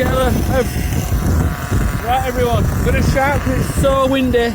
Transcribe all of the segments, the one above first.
together. Right everyone, I'm going to shout because it's so windy.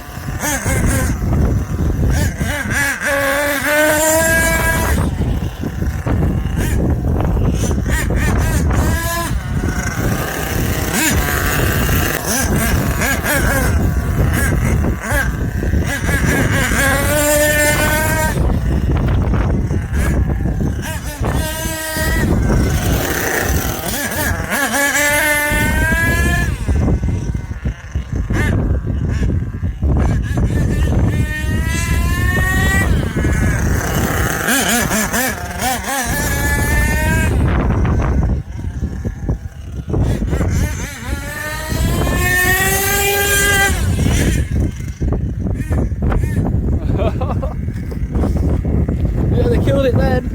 Yeah, they killed it then.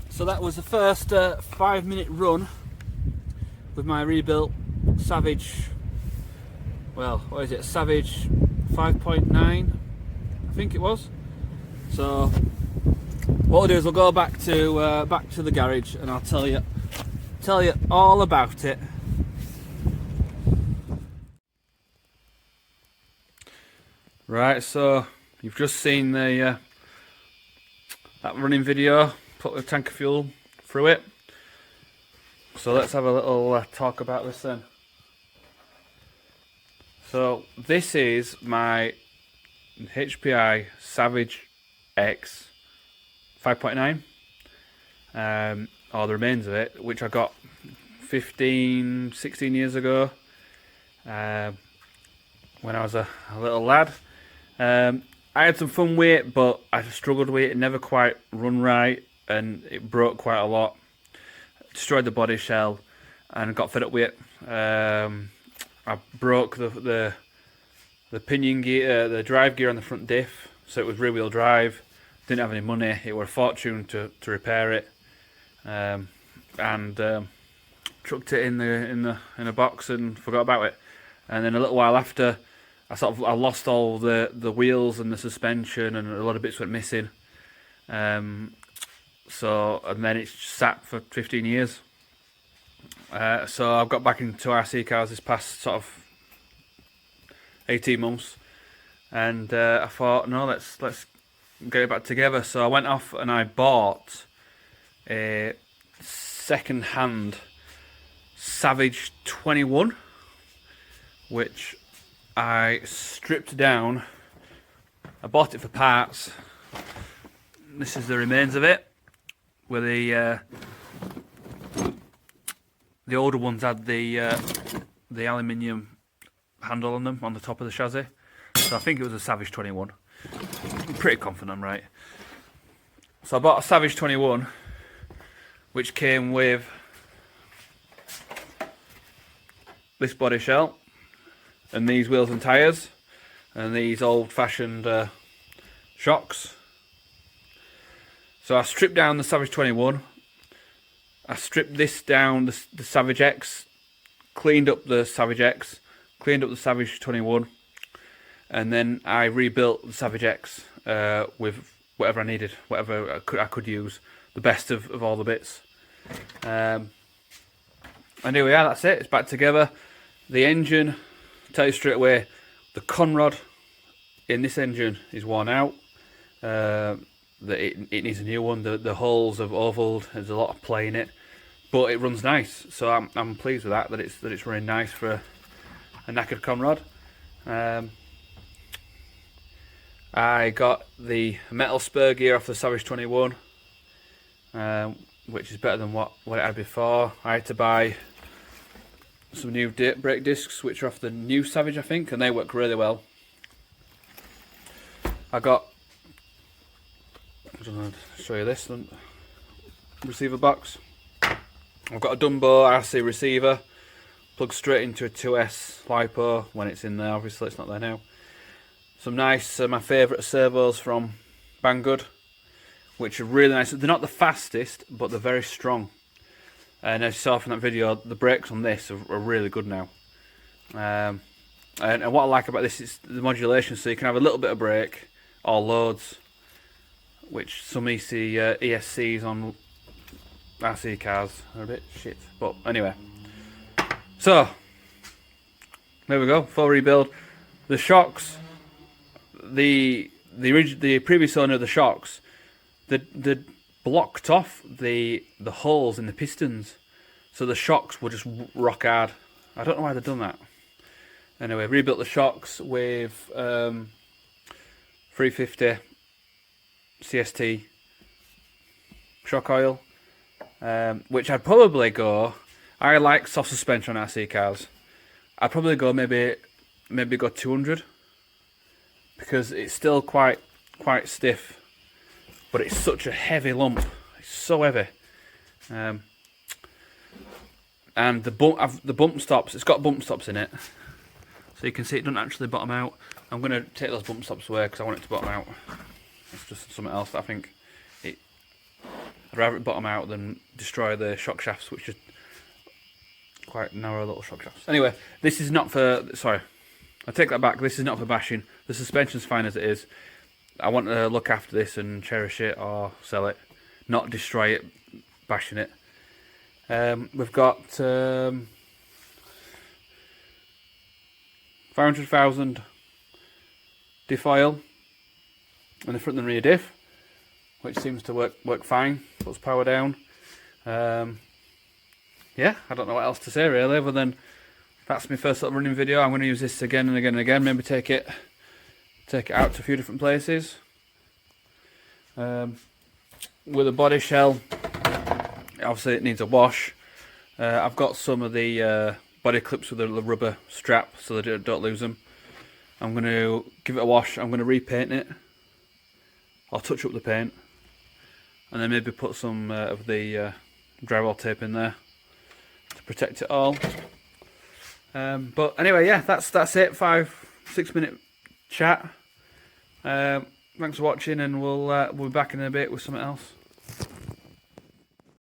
So that was the first 5-minute run with my rebuilt Savage, well, what is it, Savage 5.9, I think it was. So what we'll do is we'll go back to the garage and I'll tell you all about it. Right, so you've just seen the that running video. Put the tank of fuel through it. So let's have a little talk about this then. So this is my HPI SAVAGE-X 5.9, or the remains of it, which I got 16 years ago when I was a little lad. I had some fun with it, but I struggled with it. It never quite run right, and it broke quite a lot. Destroyed the body shell, and got fed up with it. I broke the pinion gear, the drive gear on the front diff, so it was rear wheel drive. Didn't have any money. It was a fortune to repair it, and chucked it in a box and forgot about it. And then a little while after, I lost all the wheels and the suspension, and a lot of bits went missing. So, and then it's sat for 15 years. So I've got back into RC cars this past sort of 18 months, and I thought, no, let's get it back together. So I went off and I bought a second-hand Savage-21, which I stripped down. I bought it for parts. This is the remains of it, where the older ones had the aluminium handle on them on the top of the chassis. So I think it was a Savage-21. I'm pretty confident I'm right. So I bought a Savage-21, which came with this body shell and these wheels and tyres and these old-fashioned shocks. So I stripped down the Savage-21. I stripped this down, the Savage-X, cleaned up the Savage-X, cleaned up the Savage-21, and then I rebuilt the Savage-X with whatever I needed, whatever I could use, the best of all the bits. And here we are, that's it, it's back together. The engine, I'll tell you straight away, the conrod in this engine is worn out. It needs a new one. The holes have ovaled, there's a lot of play in it, but it runs nice, so I'm pleased with that it's running nice for a knackered conrod. I got the metal spur gear off the Savage-21, which is better than what it had before. I had to buy some new brake discs, which are off the new Savage, I think, and they work really well. I got, I don't know, show you this receiver box. I've got a Dumbo RC receiver, plugged straight into a 2S LiPo when it's in there. Obviously it's not there now. Some nice, my favourite servos from Banggood, which are really nice. They're not the fastest, but they're very strong. And as you saw from that video, the brakes on this are really good now. And what I like about this is the modulation, so you can have a little bit of brake or loads, which some ESCs on RC cars are a bit shit. But anyway, so there we go, full rebuild. The shocks, the previous owner of the shocks, they'd blocked off the holes in the pistons, so the shocks were just rock hard. I don't know why they've done that. Anyway, rebuilt the shocks with 350 CST shock oil, which I'd probably go. I like soft suspension on RC cars. I'd probably go maybe go 200, because it's still quite stiff, but it's such a heavy lump. It's so heavy. And the bump stops, it's got bump stops in it, so you can see it doesn't actually bottom out. I'm going to take those bump stops away because I want it to bottom out. It's just something else that I think I'd rather it bottom out than destroy the shock shafts, which are quite narrow little shock shafts. Anyway, this is not for, sorry, I take that back, this is not for bashing. The suspension's fine as it is. I want to look after this and cherish it or sell it, not destroy it, bashing it. We've got 500,000 diff oil in the front and rear diff, which seems to work fine, puts power down. Yeah, I don't know what else to say really, other than that's my first little running video. I'm going to use this again and again and again, maybe take it out to a few different places. With a body shell, obviously it needs a wash. I've got some of the body clips with the rubber strap so they don't lose them. I'm going to give it a wash. I'm going to repaint it. I'll touch up the paint, and then maybe put some of the drywall tape in there to protect it all. But anyway, yeah, that's it. 5-6 minute chat. Thanks for watching, and we'll be back in a bit with something else.